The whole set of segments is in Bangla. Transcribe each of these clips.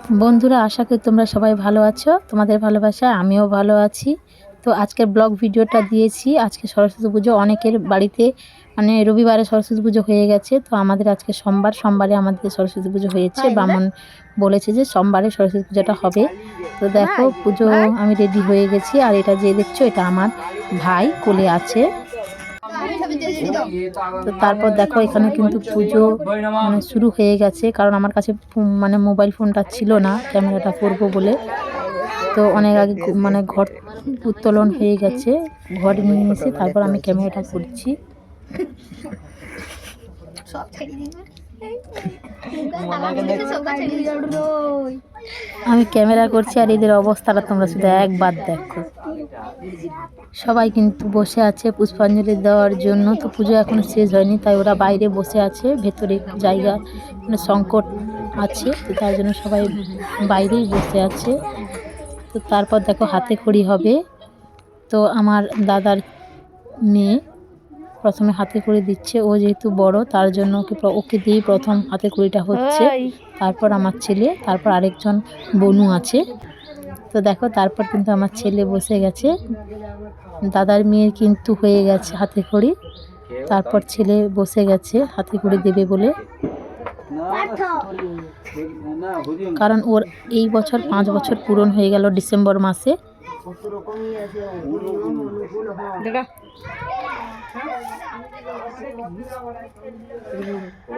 বন্ধুরা, আশা করি তোমরা সবাই ভালো আছো। তোমাদের ভালোবাসায় আমিও ভালো আছি। তো আজকের ব্লগ ভিডিওটা দিয়েছি আজকে সরস্বতী পুজো। অনেকের বাড়িতে মানে রবিবারে সরস্বতী পুজো হয়ে গেছে, তো আমাদের আজকে সোমবারে আমাদের সরস্বতী পুজো হয়েছে। বামন বলেছে যে সোমবারে সরস্বতী পুজোটা হবে। তো দেখো পুজো আমি রেডি হয়ে গেছি। আর এটা যে দেখছো এটা আমার ভাই কোলে আছে। তো তারপর দেখো এখানে কিন্তু পুজো মানে শুরু হয়ে গেছে, কারণ আমার কাছে মানে মোবাইল ফোনটা ছিল না ক্যামেরাটা করব বলে। তো অনেক আগে মানে ঘর উত্তোলন হয়ে গেছে, ঘরে নিয়ে এসে তারপর আমি ক্যামেরাটা করছি। আমি ক্যামেরা করছি আর এদের অবস্থাটা তোমরা শুধু একবার দেখো। সবাই কিন্তু বসে আছে পুষ্পাঞ্জলি দেওয়ার জন্য। তো পুজো এখনো শেষ হয়নি, তাই ওরা বাইরে বসে আছে। ভেতরে জায়গা মানে সংকট আছে, তো তার জন্য সবাই বাইরেই বসে আছে। তো তারপর দেখো হাতে খড়ি হবে। তো আমার দাদার মেয়ে প্রথমে হাতে খড়ি দিচ্ছে। ও যেহেতু বড় তার জন্য ওকে দিয়েই প্রথম হাতে খড়িটা হচ্ছে। তারপর আমার ছেলে, তারপর আরেকজন বনু আছে। তো দেখো তারপর কিন্তু আমার ছেলে বসে গেছে। দাদার মেয়ের কিন্তু হয়ে গেছে হাতে খড়ি, তারপর ছেলে বসে গেছে হাতে খড়ি দেবে বলে। কারণ ওর এই বছর 5 বছর পূরণ হয়ে গেল ডিসেম্বর মাসে।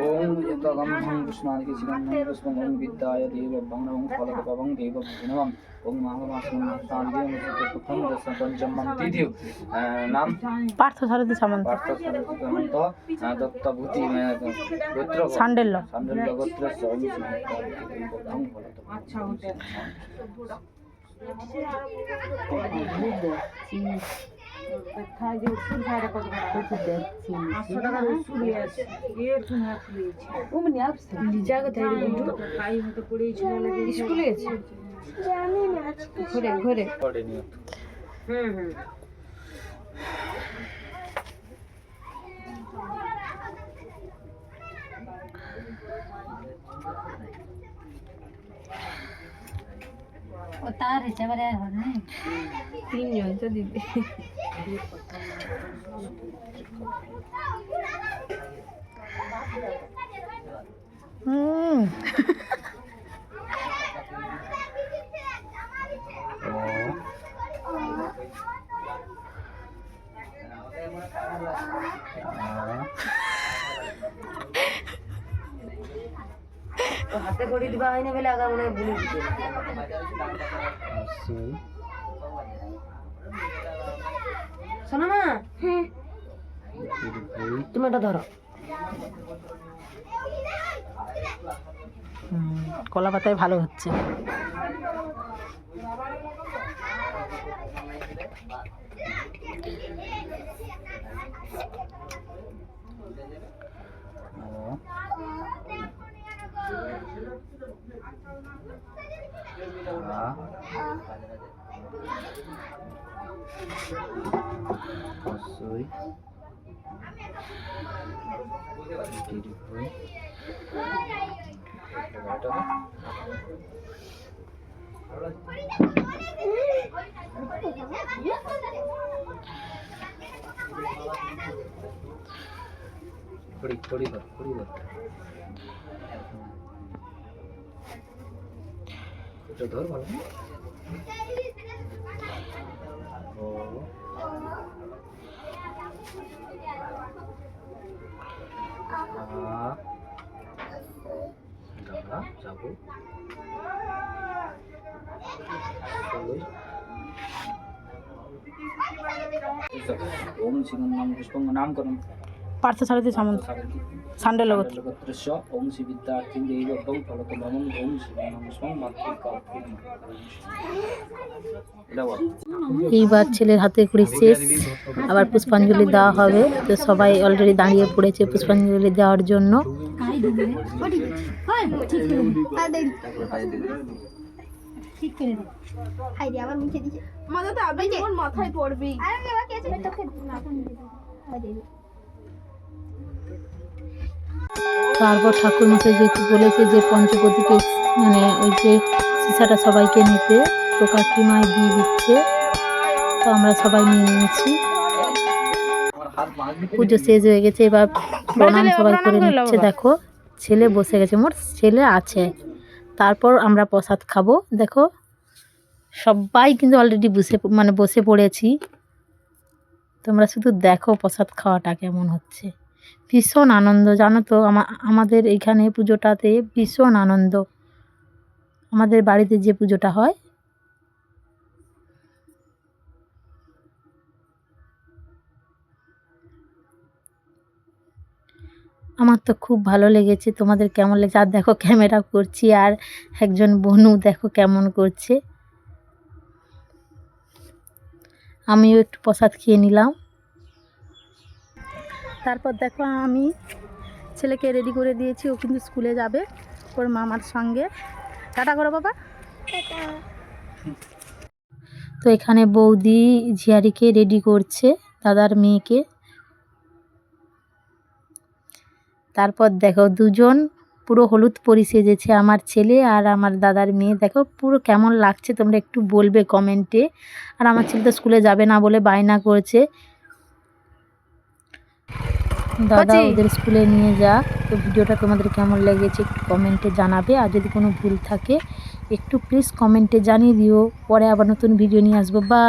ओम यतगम भं पुष्णादि चिरं पुष्पं ओम विद्याय देव भंगं फलकपवं देव भुनवं ओम महामासं शांतिं सुखं दशं पंचमं तिथिं नाम पार्थ सारथी सामंत दत्तभूति गोत्र सांडेल्य गोत्र ओम ঘরে ও তার হিসাবে আর হয় না, তিনজন তো দিবে। হাতে করে দিবা হয় না বলে আগা মনে ভুলে দিতে। শোনো মা, তুমি এটা ধরো। কলা পাতায় ভালো হচ্ছে। खड़ी धर धर भालो যাবো ओम शिवं नाम पुष्पं नामकरणं पार्थ सारथी सामंत सांडेल्य गोत्र गोत्रस्य ओम श्री विद्यार्थी देव भं फलकपवं ओम शिवं नाम पुष्पं मातृका। এইবার ছেলের হাতে খড়ি শেষ, আবার পুষ্পাঞ্জলি দেওয়া হবে। তো সবাই অলরেডি দাঁড়িয়ে পড়েছে পুষ্পাঞ্জলি দেওয়ার জন্য। তারপর ঠাকুর মশাই যেহেতু বলেছে যে পঞ্চপ্রদীপে মানে ওই যে সিসাটা সবাইকে নিতে, তো কাকিমায় দিয়ে দিচ্ছে, তো আমরা সবাই নিয়ে নিয়েছি। পুজো শেষ হয়ে গেছে, এবার প্রণাম সবাই করে নিচ্ছে। দেখো ছেলে বসে গেছে, মোট ছেলে আছে, তারপর আমরা প্রসাদ খাবো। দেখো সবাই কিন্তু অলরেডি বসে পড়েছি। তোমরা শুধু দেখো প্রসাদ খাওয়াটা কেমন হচ্ছে, ভীষণ আনন্দ জানো তো। আমাদের এইখানে পুজোটাতে ভীষণ আনন্দ, আমাদের বাড়িতে যে পুজোটা হয়। আমার তো খুব ভালো লেগেছে, তোমাদের কেমন লেগেছে? আর দেখো ক্যামেরা করছি, আর একজন বনু দেখো কেমন করছে। আমিও একটু প্রসাদ খেয়ে নিলাম। তারপর দেখো আমি ছেলেকে রেডি করে দিয়েছি, ও কিন্তু স্কুলে যাবে ওর মামার সঙ্গে। টাটা করো বাবা। তো এখানে বৌদি ঝিয়ারিকে রেডি করছে, দাদার মেয়েকে। তারপর দেখো দুজন পুরো হলুদ পরি সেজেছে, আমার ছেলে আর আমার দাদার মেয়ে। দেখো পুরো কেমন লাগছে তোমরা একটু বলবে কমেন্টে। আর আমার ছেলে তো স্কুলে যাবে না বলে বায়না করেছে দাদা ওদের স্কুলে নিয়ে যাক। তো ভিডিওটা তোমাদের কেমন লেগেছে একটু কমেন্টে জানাবে, আর যদি কোনো ভুল থাকে একটু প্লিজ কমেন্টে জানিয়ে দিও। পরে আবার নতুন ভিডিও নিয়ে আসবো। বা